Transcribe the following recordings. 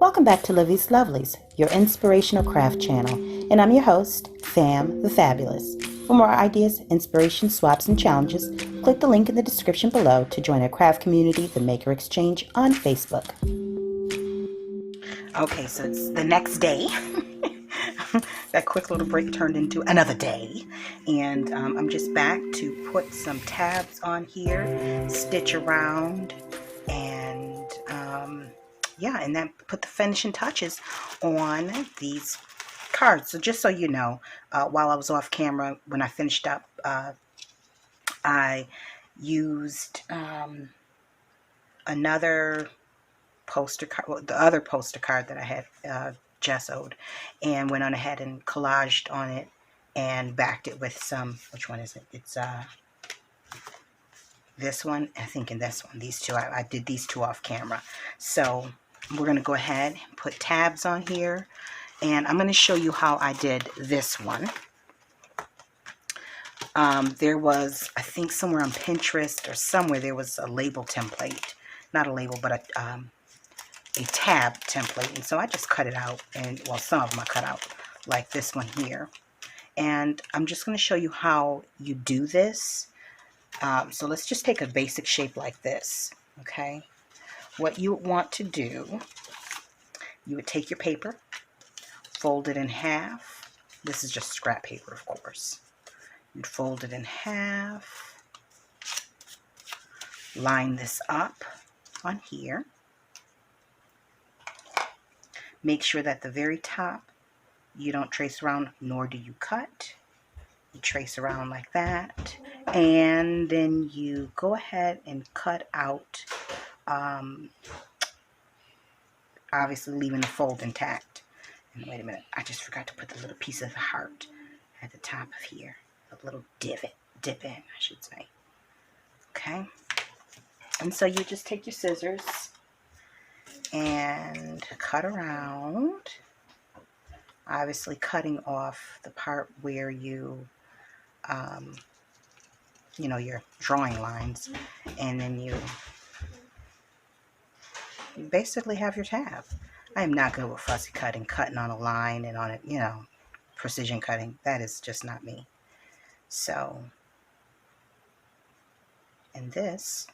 Welcome back to Livie'S Lovelies, your inspirational craft channel, and I'm your host, Fam the Fabulous. For more ideas, inspiration, swaps, and challenges, click the link in the description below to join our craft community, the Maker Exchange, on Facebook. Okay, so it's the next day. That quick little break turned into another day, and I'm just back to put some tabs on here, stitch around, and yeah, and then put the finishing touches on these cards. So just so you know, while I was off camera, when I finished up, I used another poster card, well, the other poster card that I had gessoed, and went on ahead and collaged on it and backed it with some, which one is it? It's this one, I think, and this one. These two, I did these two off camera. So we're going to go ahead and put tabs on here, and I'm going to show you how I did this one. There was, I think somewhere on Pinterest or somewhere, there was a label template. Not a label, but a tab template. And so I just cut it out, and, well, some of them I cut out, like this one here. And I'm just going to show you how you do this. So let's just take a basic shape like this, okay? What you want to do, you would take your paper, fold it in half. This is just scrap paper, of course. You'd fold it in half, line this up on here. Make sure that the very top, you don't trace around, nor do you cut. You trace around like that, and then you go ahead and cut out, obviously leaving the fold intact. And wait a minute, I just forgot to put the little piece of the heart at the top of here. A little dip in, I should say. Okay? And so you just take your scissors and cut around, obviously cutting off the part where you, you know, your drawing lines, and then you basically have your tab. I am not good with fussy cutting on a line and on it, you know, precision cutting. That is just not me. So, and this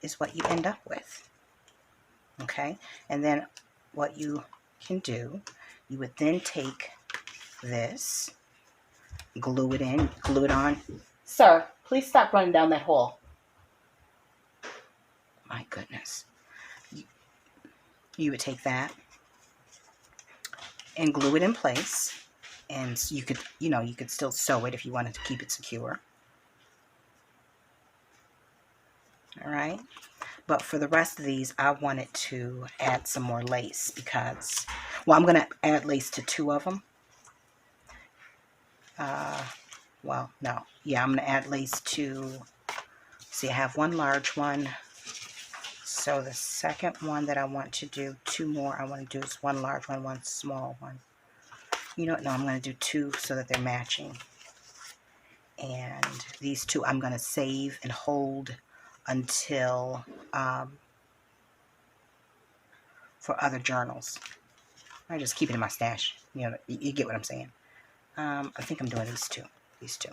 is what you end up with. Okay? And then what you can do, you would then take this, glue it in, glue it on. Sir, please stop running down that hall. My goodness. You would take that and glue it in place. And you could, you know, you could still sew it if you wanted to keep it secure. All right. But for the rest of these, I wanted to add some more lace because, well, I'm going to add lace to two of them. Well, no. Yeah, I'm going to add lace to, see, I have one large one. So the second one that I want to do, two more I want to do is one large one, one small one. You know what? No, I'm going to do two so that they're matching. And these two I'm going to save and hold until for other journals. I just keep it in my stash. You know, you get what I'm saying. I think I'm doing these two.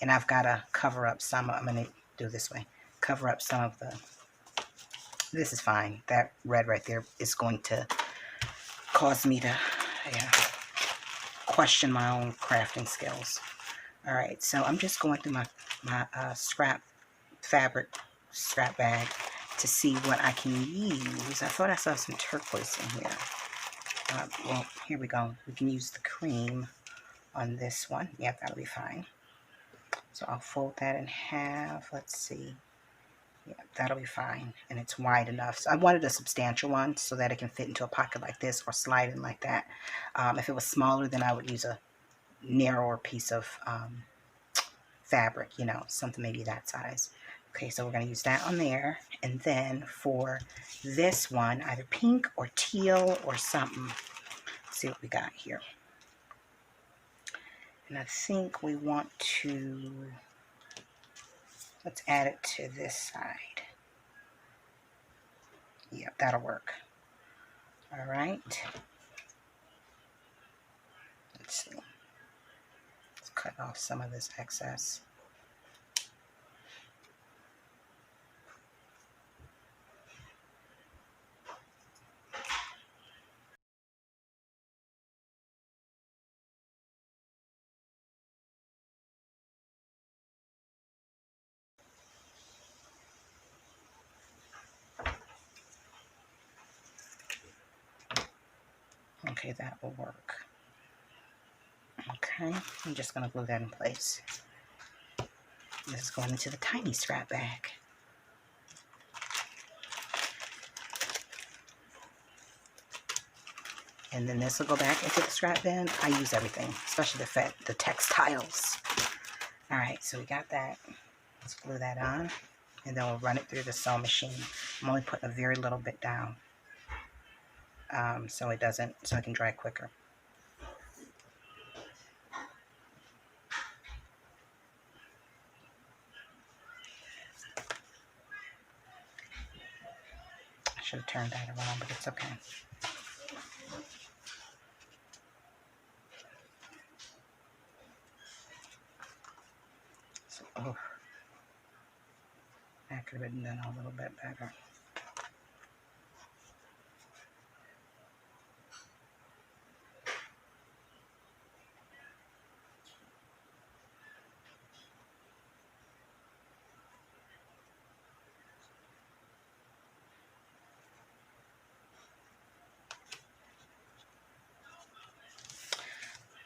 And I've got to cover up some. I'm going to do it this way. Cover up some of the, this is fine. That red right there is going to cause me to, yeah, question my own crafting skills. All right, so I'm just going through my scrap fabric scrap bag to see what I can use. I thought I saw some turquoise in here. Well, here we go. We can use the cream on this one. Yep, that'll be fine. So I'll fold that in half. Let's see. Yeah, that'll be fine. And it's wide enough. So I wanted a substantial one so that it can fit into a pocket like this or slide in like that. If it was smaller, then I would use a narrower piece of fabric, you know, something maybe that size. Okay, so we're going to use that on there. And then for this one, either pink or teal or something. Let's see what we got here. And I think we want to, let's add it to this side. Yep, that'll work. All right. Let's see. Let's cut off some of this excess. Okay, that will work. Okay, I'm just going to glue that in place. This is going into the tiny scrap bag. And then this will go back into the scrap bin. I use everything, especially the textiles. All right, so we got that. Let's glue that on, and then we'll run it through the sewing machine. I'm only putting a very little bit down, so it can dry quicker. I should have turned that around, but it's okay. So, oh, that could have been done a little bit better.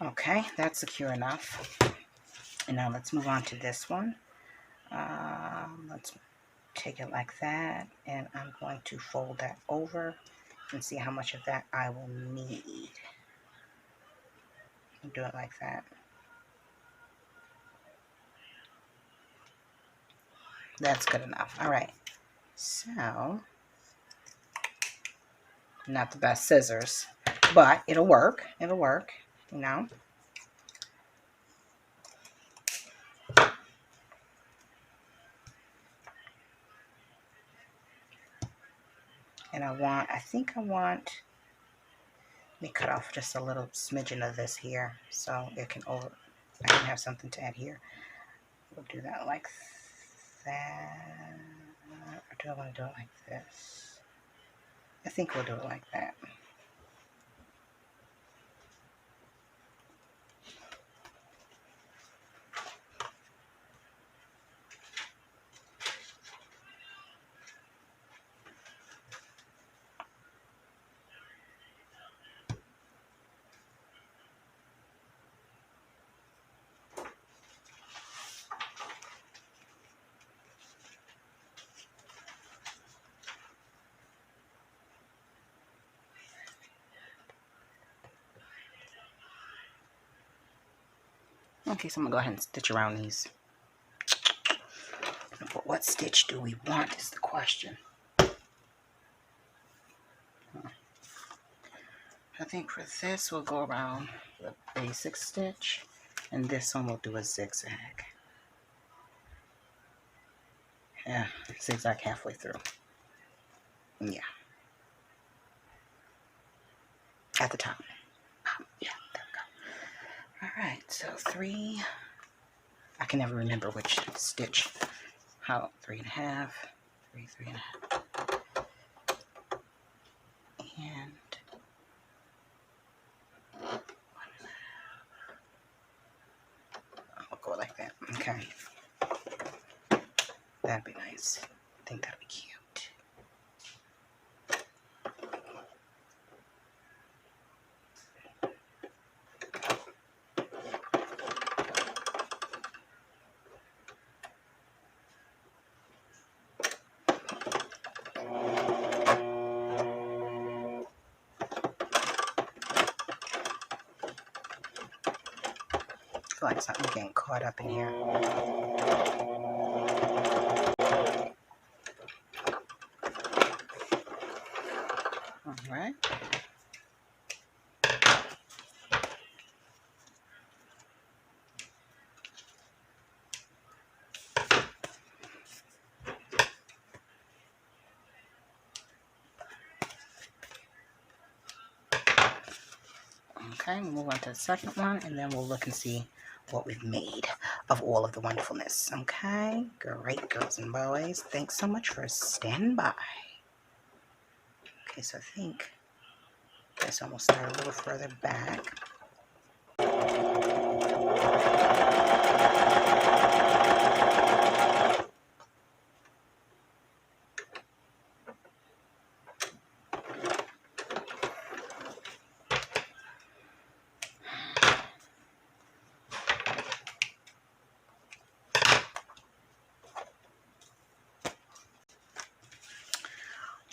Okay, that's secure enough. And now let's move on to this one. Let's take it like that, and I'm going to fold that over and see how much of that I will need. Do it like that. That's good enough. All right. So, not the best scissors, but it'll work. It'll work, you know. And I think I want, let me cut off just a little smidgen of this here so I can have something to add here. We'll do that like that. Or do I want to do it like this? I think we'll do it like that. Okay, so I'm going to go ahead and stitch around these. But what stitch do we want is the question. I think for this we'll go around the basic stitch, and this one we'll do a zigzag. Yeah, zigzag halfway through. Yeah. At the top. Yeah, there we go. Alright, so 3. I can never remember which stitch. How? 3.5. 3, 3.5. And 1.5. I'll go like that. Okay. That'd be nice. I think that'd be cute. I feel like something's getting caught up in here. Alright. Okay, we'll move on to the second one, and then we'll look and see what we've made of all of the wonderfulness. Okay, great, girls and boys. Thanks so much for standing by. Okay, so I think this one will start a little further back.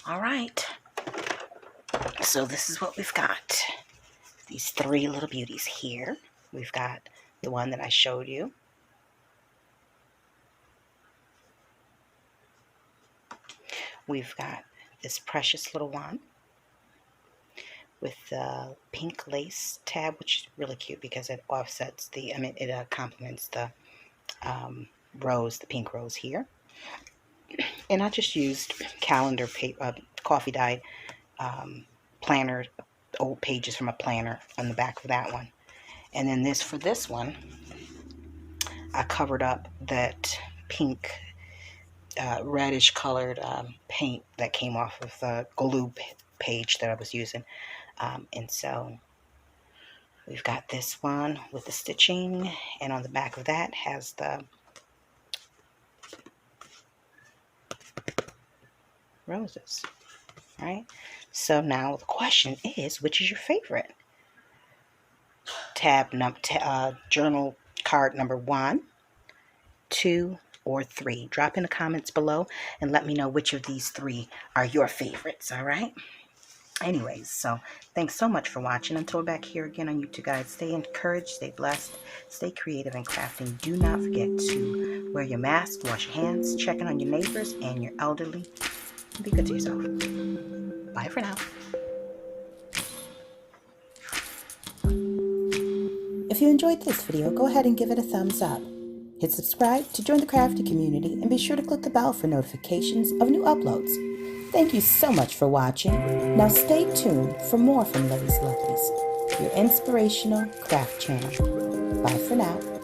All right, so this is what we've got. These three little beauties here. We've got the one that I showed you. We've got this precious little one with the pink lace tab, which is really cute because it offsets the, it complements the rose, the pink rose here. And I just used calendar paper, coffee dyed planner, old pages from a planner on the back of that one. And then this, for this one, I covered up that pink reddish colored paint that came off of the glue page that I was using. And so we've got this one with the stitching, and on the back of that has the roses. All right, so now the question is, which is your favorite? Journal card number 1, 2, or 3. Drop in the comments below and let me know which of these 3 are your favorites. All right, anyways, so thanks so much for watching. Until we're back here again on YouTube, guys, stay encouraged, stay blessed, stay creative in crafting. Do not forget to wear your mask, wash your hands, check in on your neighbors and your elderly. Be good to yourself. Bye for now. If you enjoyed this video, go ahead and give it a thumbs up. Hit subscribe to join the crafty community, and be sure to click the bell for notifications of new uploads. Thank you so much for watching. Now stay tuned for more from Livie'S Lovelies, your inspirational craft channel. Bye for now.